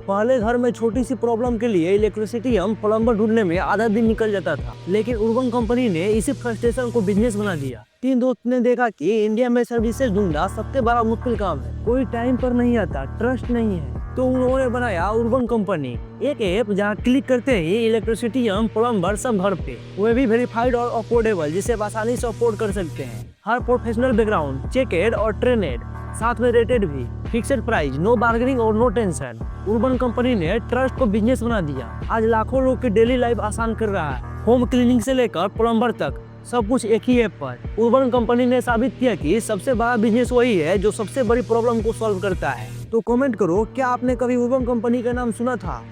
पहले घर में छोटी सी प्रॉब्लम के लिए इलेक्ट्रिसिटी हम प्लम्बर ढूंढने में आधा दिन निकल जाता था, लेकिन उर्बन कंपनी ने इसी फ्रस्ट्रेशन को बिजनेस बना दिया। तीन दोस्त ने देखा कि इंडिया में सर्विसेज ढूंढना सबसे बड़ा मुश्किल काम है, कोई टाइम पर नहीं आता, ट्रस्ट नहीं है, तो उन्होंने बनाया उर्बन कंपनी, एक ऐप जहाँ क्लिक करते ही इलेक्ट्रिसिटी हम प्लम्बर सब घर पे, वो भी वेरीफाइड और अफोर्डेबल, जिसे आसानी से अफोर्ड कर सकते हैं। हर प्रोफेशनल बैकग्राउंड, चेकेड और ट्रेनेड, साथ में रेटेड भी, फिक्स्ड प्राइस, नो बार्गेनिंग और नो टेंशन। उर्बन कंपनी ने ट्रस्ट को बिजनेस बना दिया। आज लाखों लोग की डेली लाइफ आसान कर रहा है, होम क्लीनिंग से लेकर प्लम्बर तक, सब कुछ एक ही ऐप पर। उर्बन कंपनी ने साबित किया कि सबसे बड़ा बिजनेस वही है जो सबसे बड़ी प्रॉब्लम को सॉल्व करता है। तो कमेंट करो, क्या आपने कभी उर्बन कंपनी का नाम सुना था?